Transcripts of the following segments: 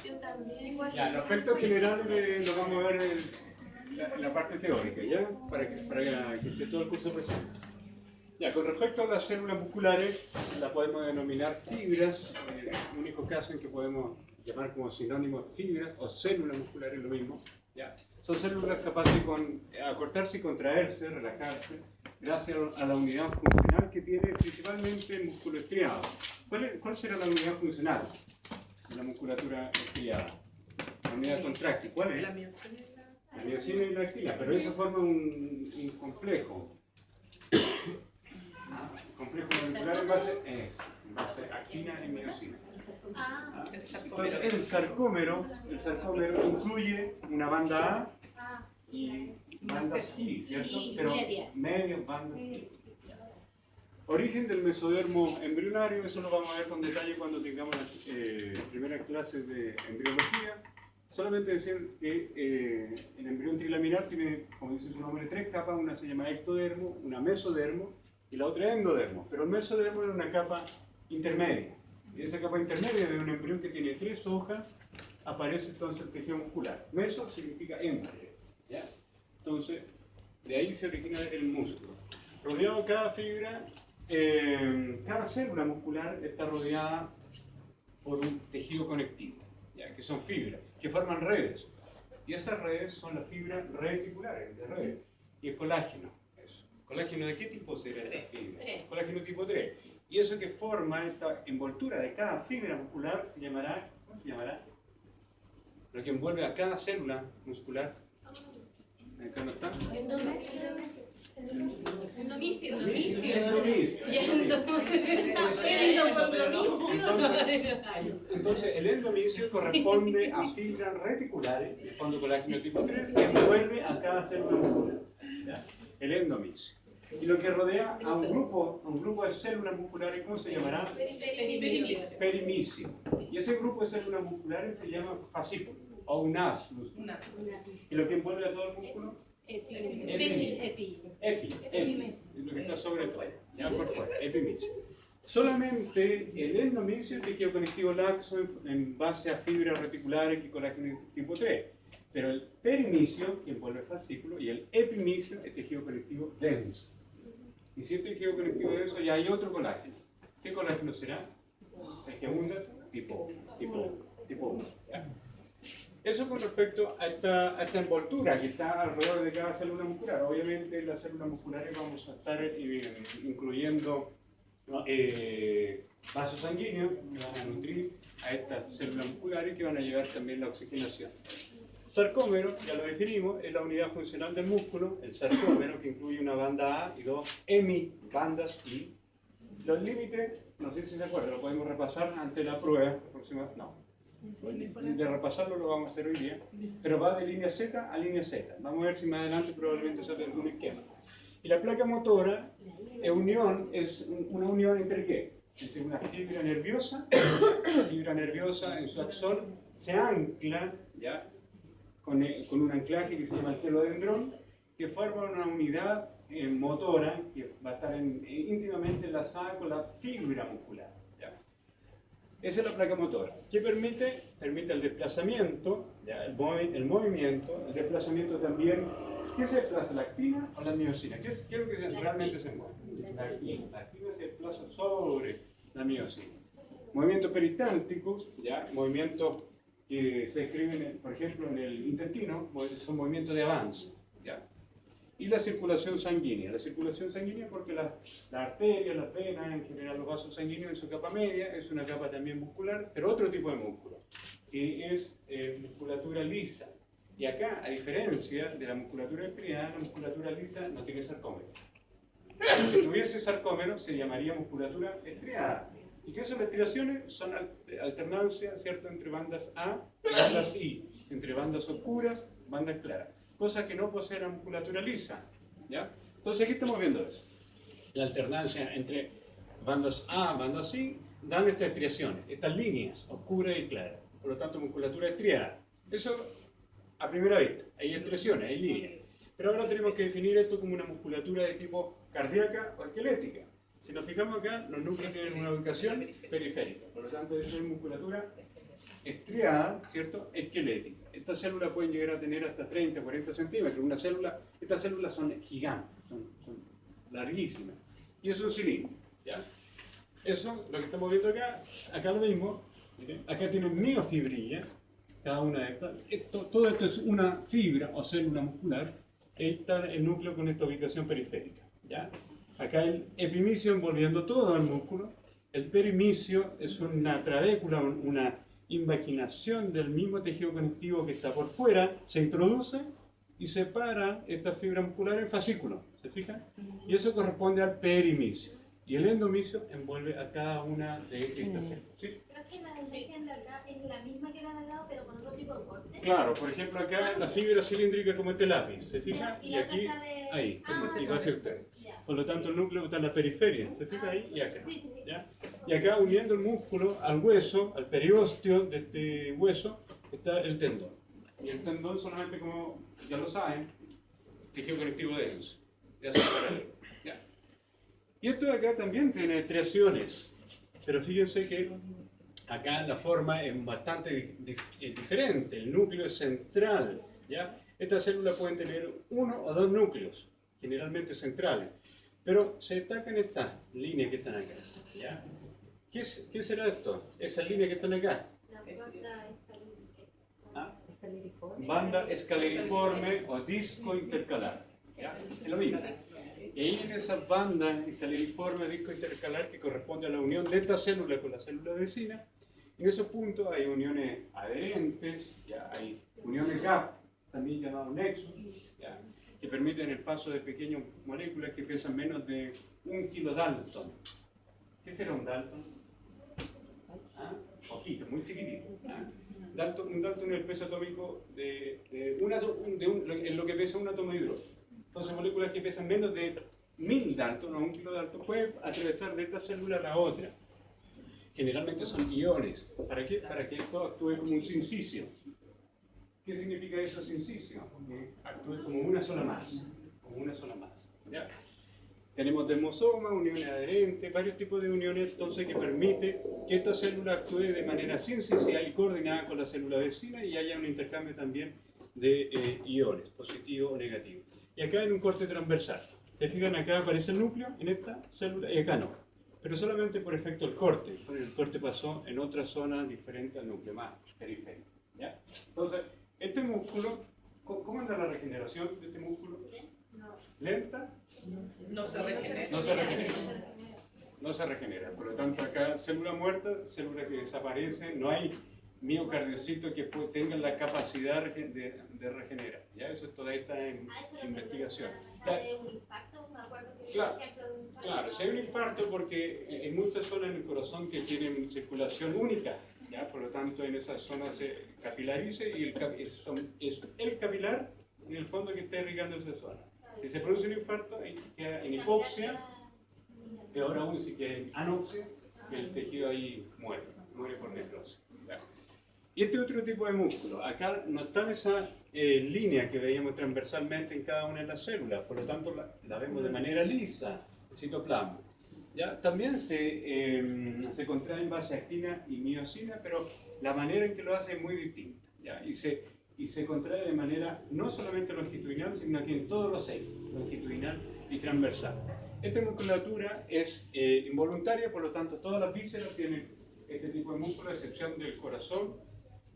Yo también. Ya, los aspectos generales lo vamos a ver en la parte teórica, ¿ya? Para que esté todo el curso presente. Ya, con respecto a las células musculares, las podemos denominar fibras, en el único caso en que podemos llamar como sinónimo fibras o células musculares, lo mismo. ¿Ya? Son células capaces de acortarse y contraerse, relajarse, gracias a la unidad funcional que tiene principalmente el músculo estriado. ¿Cuál será la unidad funcional de la musculatura estriada? La unidad contráctil, ¿cuál es? La miosina. La miosina y la actina, pero eso forma un complejo. Complejo molecular en base actina y miosina. Entonces el sarcómero incluye una banda A y bandas I, ¿cierto? Pero medias bandas I. Origen del mesodermo embrionario, eso lo vamos a ver con detalle cuando tengamos la primera clase de embriología. Solamente decir que el embrión trilaminar tiene, como dice su nombre, 3 capas. Una se llama ectodermo, una mesodermo y la otra endodermo. Pero el mesodermo es una capa intermedia. Y esa capa intermedia de un embrión que tiene 3 hojas, aparece entonces el tejido muscular. Meso significa entre, ¿ya? Entonces, de ahí se origina el músculo. Rodeado cada fibra, cada célula muscular está rodeada por un tejido conectivo, ¿ya? Que son fibras, que forman redes. Y esas redes son las fibras reticulares de redes. Y el colágeno. Eso. ¿Colágeno de qué tipo será esa fibra? Colágeno tipo 3. Y eso que forma esta envoltura de cada fibra muscular se llamará, ¿cómo se llamará? Lo que envuelve a cada célula muscular. ¿Acá no está? Endomicio. Entonces, el endomicio corresponde a fibras reticulares, el fondo colágeno tipo 3, que envuelve a cada célula muscular. ¿Ya? El endomicio. Y lo que rodea a un grupo de células musculares, ¿cómo se llamará? Perimicio. Y ese grupo de células musculares se llama fascículo o un haz muscular. ¿Y lo que envuelve a todo el músculo? Epi. Es lo que está sobre todo, ya por fuera, epimicio. Solamente el endomicio es tejido conectivo laxo en base a fibras reticulares y colágeno tipo 3. Pero el perimicio, que envuelve el fascículo, y el epimicio es tejido conectivo denso. Y si es tejido conectivo denso, ya hay otro colágeno. ¿Qué colágeno será? El que abunda tipo 1. Eso con respecto a esta envoltura que está alrededor de cada célula muscular. Obviamente en las células musculares vamos a estar incluyendo vasos sanguíneos que van a nutrir a estas células musculares que van a llevar también la oxigenación. Sarcómero, ya lo definimos, es la unidad funcional del músculo, el sarcómero, que incluye una banda A y 2 hemibandas I. Los límites, no sé si se acuerdan, lo podemos repasar ante la prueba próxima. No. De repasarlo lo vamos a hacer hoy día, pero va de línea Z a línea Z. Vamos a ver si más adelante probablemente sale algún esquema. Y la placa motora es una unión entre ¿qué? Entre una fibra nerviosa, la fibra nerviosa en su axón se ancla, ¿ya? Con un anclaje que se llama el telodendrón, que forma una unidad motora que va a estar íntimamente enlazada con la fibra muscular. ¿Ya? Esa es la placa motora. ¿Qué permite? Permite el desplazamiento, ¿ya? El movimiento, el desplazamiento también. ¿Qué se desplaza? ¿La actina o la miosina? ¿Qué es lo que realmente se mueve? La actina. La actina se desplaza sobre la miosina. Movimientos peristálticos, ¿ya? Movimientos que se escriben, por ejemplo, en el intestino, son movimientos de avance. ¿Ya? Y la circulación sanguínea. La circulación sanguínea porque la arteria, las venas, en general los vasos sanguíneos en su capa media, es una capa también muscular, pero otro tipo de músculo, que es musculatura lisa. Y acá, a diferencia de la musculatura estriada, la musculatura lisa no tiene sarcómero. Si tuviese sarcómero, se llamaría musculatura estriada. ¿Y qué son las estriaciones? Son alternancia, ¿cierto?, entre bandas A y bandas I, entre bandas oscuras, bandas claras. Cosa que no posee la musculatura lisa, ¿ya? Entonces aquí estamos viendo eso. La alternancia entre bandas A, bandas I, dan estas estriaciones, estas líneas, oscuras y claras. Por lo tanto, musculatura estriada. Eso a primera vista. Hay estriaciones, hay líneas. Pero ahora tenemos que definir esto como una musculatura de tipo cardíaca o esquelética. Si nos fijamos acá, los núcleos tienen una ubicación periférica. Por lo tanto, eso es musculatura estriada, ¿cierto? Esquelética. Estas células pueden llegar a tener hasta 30, 40 centímetros. Estas células son gigantes, son larguísimas. Y es un cilindro, ¿ya? Eso, lo que estamos viendo acá lo mismo. Miren, acá tienen miofibrilla, cada una de estas. Todo esto es una fibra o célula muscular. Ahí está el núcleo con esta ubicación periférica, ¿ya? Acá el epimicio envolviendo todo el músculo. El perimicio es una trabécula, una invaginación del mismo tejido conectivo que está por fuera, se introduce y separa esta fibra muscular en fascículos, ¿se fijan? Y eso corresponde al perimicio. Y el endomicio envuelve a cada una de estas células. ¿Sí? Pero es que la imagen de acá es la misma que la de al lado, pero con otro tipo de corte. Claro, por ejemplo acá la fibra cilíndrica como este lápiz, ¿se fijan? Y Y la otra aquí, está de... ahí, y va hacia usted. Ya. Por lo tanto el núcleo está en la periferia, ¿se fija ahí? Y acá. Sí, sí, sí. ¿Ya? Y acá uniendo el músculo al hueso, al periósteo de este hueso, está el tendón. Y el tendón solamente, como ya lo saben, tejido conectivo denso, de hacer paralelo. ¿Ya? Y esto de acá también tiene triaciones, pero fíjense que acá la forma es bastante diferente, el núcleo es central. ¿Ya? Estas células pueden tener uno o dos núcleos, generalmente centrales, pero se destacan estas líneas que están acá. ¿Ya? ¿Qué será esto? Esas líneas que están acá. La banda ¿Ah? Banda escaleriforme o disco intercalar. ¿Ya? Es lo mismo. Y ahí en esas bandas escaleriforme, disco intercalar, que corresponde a la unión de esta célula con la célula vecina, en esos puntos hay uniones adherentes, ¿ya? Hay uniones gap, también llamados nexos, ¿ya? Que permiten el paso de pequeñas moléculas que pesan menos de 1 kilodalton. ¿Qué será un dalton? ¿Ah? Poquito, muy chiquitito. ¿Ah? Un dalton es el peso atómico en lo que pesa un átomo de hidrógeno. Entonces, moléculas que pesan menos de 1000 dalton o 1 kilodalton pueden atravesar de esta célula a la otra. Generalmente son iones. ¿Para qué? Para que esto actúe como un sincicio. ¿Qué significa eso, sincicio? Que actúe como una sola masa. Como una sola masa. ¿Ya? Tenemos dermosoma, uniones adherentes, varios tipos de uniones, entonces, que permite que esta célula actúe de manera sincicial y coordinada con la célula vecina y haya un intercambio también de iones, positivo o negativo. Y acá en un corte transversal. ¿Se fijan? Acá aparece el núcleo en esta célula y acá no. Pero solamente por efecto del corte. El corte pasó en otra zona diferente al núcleo, más periférico. ¿Ya? Entonces, este músculo, ¿cómo anda la regeneración de este músculo? ¿Lenta? No se regenera. No se regenera. No se regenera. Por lo tanto, acá célula muerta, célula que desaparece, no hay miocardiocitos que tengan la capacidad de regenerar. ¿Ya? Eso todavía está en investigación. De un infarto, me acuerdo que Claro, ejemplo de un infarto. claro, si hay un infarto porque hay muchas zonas en el corazón que tienen circulación única, ¿ya? Por lo tanto en esa zona se capilarice y es el capilar en el fondo que está irrigando esa zona. Si se produce un infarto, queda en hipoxia, peor aún si queda en anoxia, que el tejido ahí muere por necrosis. ¿Ya? Y este otro tipo de músculo, acá no está esa línea que veíamos transversalmente en cada una de las células, por lo tanto la vemos de manera lisa, el citoplasma. ¿Ya? También se contrae en base a actina y miosina, pero la manera en que lo hace es muy distinta. ¿Ya? Y se contrae de manera no solamente longitudinal, sino que en todos los ejes, longitudinal y transversal. Esta musculatura es involuntaria, por lo tanto todas las vísceras tienen este tipo de músculo, a excepción del corazón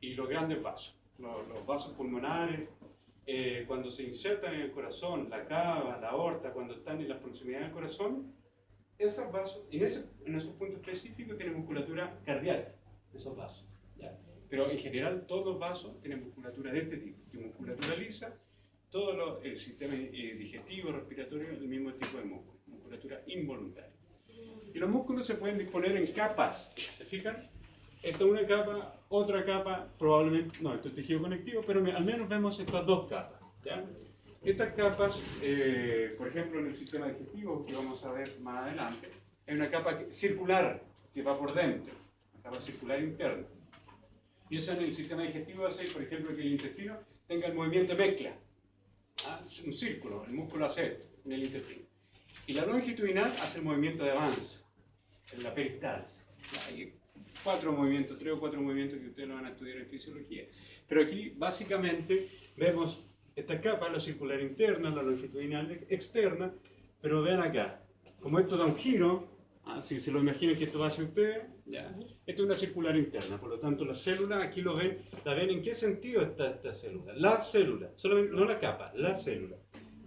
y los grandes vasos. Los vasos pulmonares, cuando se insertan en el corazón, la cava, la aorta, cuando están en las proximidades del corazón, esos vasos, en esos puntos específicos tienen musculatura cardíaca, esos vasos. ¿Ya? Pero en general todos los vasos tienen musculatura de este tipo, que musculatura lisa, todo el sistema digestivo, respiratorio, el mismo tipo de músculo, musculatura involuntaria. Y los músculos se pueden disponer en capas, ¿se fijan? Esta es una capa, otra capa, probablemente, no, esto es tejido conectivo, pero al menos vemos estas dos capas. ¿Ya? Estas capas, por ejemplo, en el sistema digestivo, que vamos a ver más adelante, hay una capa circular que va por dentro, una capa circular interna. Y eso en el sistema digestivo hace, por ejemplo, que el intestino tenga el movimiento de mezcla. ¿Ah? Un círculo, el músculo hace esto en el intestino. Y la longitudinal hace el movimiento de avance, en la peristalsis. 4 movimientos, 3 o 4 movimientos que ustedes lo van a estudiar en fisiología. Pero aquí básicamente vemos esta capa, la circular interna, la longitudinal externa, pero vean acá, como esto da un giro, si se lo imaginan que esto va hacia ustedes, ya. Esto es una circular interna, por lo tanto la célula, aquí lo ven, ¿la ven en qué sentido está esta célula? La célula, solamente, no la capa, la célula.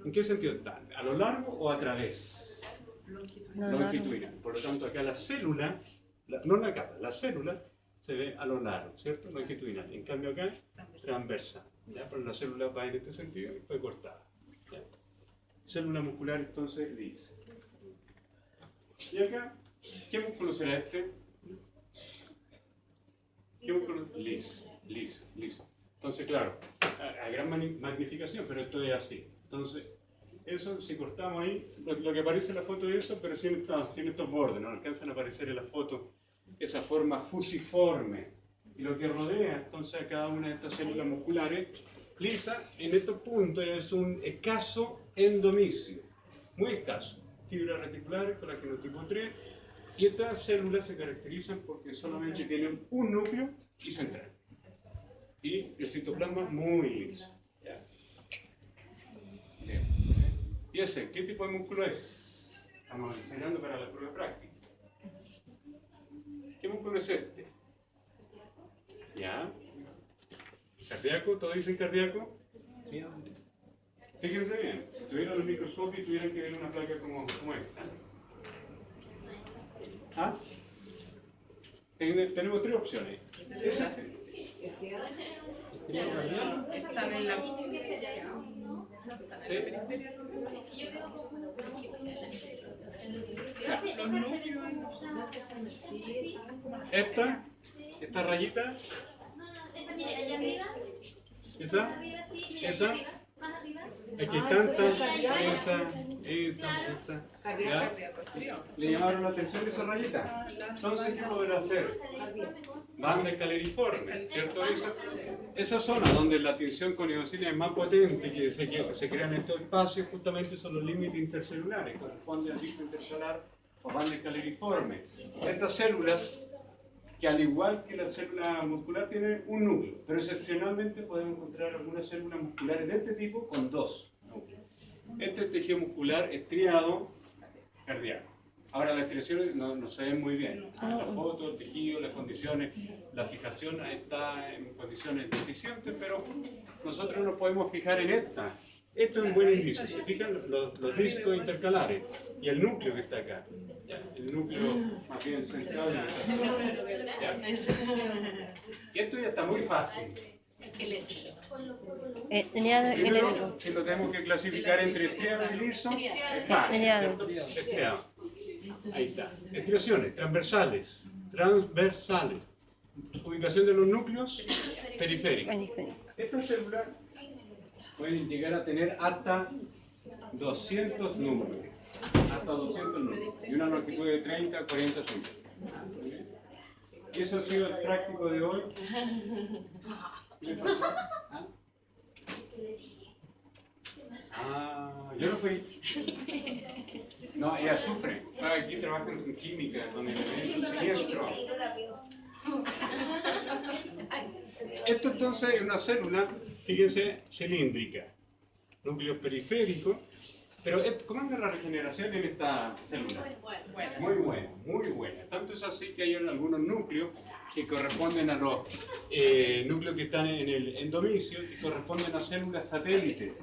¿En qué sentido está? ¿A lo largo o a través? Longitudinal. Por lo tanto acá la célula, no la capa, la célula se ve a lo largo, ¿cierto? Longitudinal. En cambio acá, transversal. ¿Ya? Pero la célula va en este sentido y fue cortada. ¿Ya? Célula muscular entonces lisa. Y acá, ¿qué músculo será este? ¿Qué músculo? Liso. Entonces, claro, a gran magnificación, pero esto es así. Entonces, eso, si cortamos ahí, lo que aparece en la foto es eso, pero sin estos bordes, no alcanzan a aparecer en la foto esa forma fusiforme. Y lo que rodea entonces a cada una de estas células musculares lisa, en estos puntos es un escaso endomisio, muy escaso. Fibras reticulares, colágeno tipo 3, y estas células se caracterizan porque solamente tienen un núcleo y central. Y el citoplasma muy liso. ¿Ya? Bien. ¿Y ese qué tipo de músculo es? Estamos enseñando para la prueba práctica. ¿Qué músculo es este? ¿Ya? ¿Cardíaco? ¿Todos dicen cardíaco? Fíjense bien, si tuvieran el microscopio y tuvieran que ver una placa como esta. ¿Ah? Tenemos 3 opciones. Esa. ¿Sí? ¿Esta rayita? Esa, mire, allá arriba. ¿Esa? Arriba, sí, mire, ¿Esa? arriba. Más arriba. Aquí esa. ¿Ya? ¿Le llamaron la atención esa rayita? Entonces, ¿qué podrá hacer? Banda escaleriforme, ¿cierto? Esa zona donde la tinción con eosina es más potente, que se crean estos espacios, justamente son los límites intercelulares, corresponde al disco intercelular o banda escaleriforme. Estas células, que al igual que la célula muscular, tienen un núcleo, pero excepcionalmente podemos encontrar algunas células musculares de este tipo con 2 núcleos. Este tejido muscular estriado cardíaco. Ahora las estriaciones no se ven muy bien. La foto, el tejido, las condiciones, la fijación está en condiciones deficientes, pero nosotros nos podemos fijar en esta. Esto es un buen indicio. ¿Se fijan los discos intercalares y el núcleo que está acá? El núcleo más bien central. ¿Ya? Y esto ya está muy fácil. Primero, si lo tenemos que clasificar entre estriado y liso, es fácil, ¿cierto? Estriado. Ahí está. Estriaciones transversales. Ubicación de los núcleos periféricos. Estas células pueden llegar a tener hasta 200 números. Hasta 200 números. Y una longitud de 30 a 40 centímetros. Y eso ha sido el práctico de hoy. ¿Qué le pasó? Yo no fui. No, ella sufre. Aquí trabajan con química, con elementos. Esto entonces es una célula, fíjense, cilíndrica. Núcleo periférico. Pero, ¿cómo anda la regeneración en esta célula? Muy buena. Tanto es así que hay algunos núcleos que corresponden a los núcleos que están en el endomisio, que corresponden a células satélites.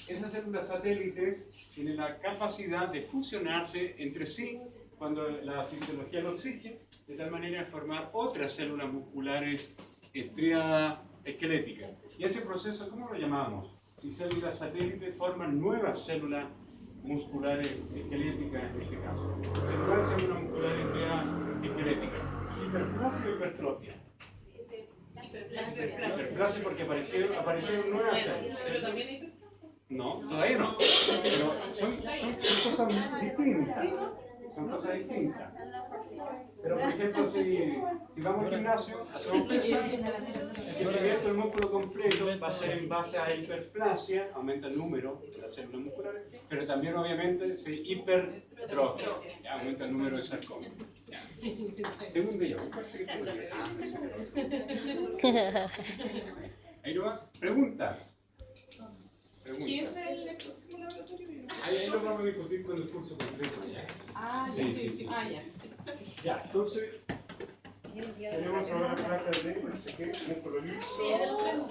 Esas células satélites tienen la capacidad de fusionarse entre sí cuando la fisiología lo exige, de tal manera de formar otras células musculares estriadas esqueléticas. Y ese proceso, ¿cómo lo llamamos? Si células satélites forman nuevas células musculares esqueléticas en este caso. Células muscular estriada esquelética. Hiperplasia o hipertrofia. Hiperplasia porque aparecieron nuevas células. Pero también hay... No, todavía no. Pero son cosas distintas. Son cosas distintas. Pero por ejemplo, si vamos al gimnasio, hacemos pesas, el crecimiento el músculo completo va a ser en base a hiperplasia, aumenta el número de las células musculares, pero también obviamente se hipertrofia, ya, aumenta el número de sarcómeros. Ya. Tengo un déjà vu, parece que tengo un déjà vu. Ahí lo va. Preguntas. ¿Quién es el próximo laboratorio? Ahí lo vamos a discutir con el curso completo. Ya. Ah, Sí. ya. Ah, ya. Ya, entonces tenemos ahora la placa de no sé qué, músculo liso.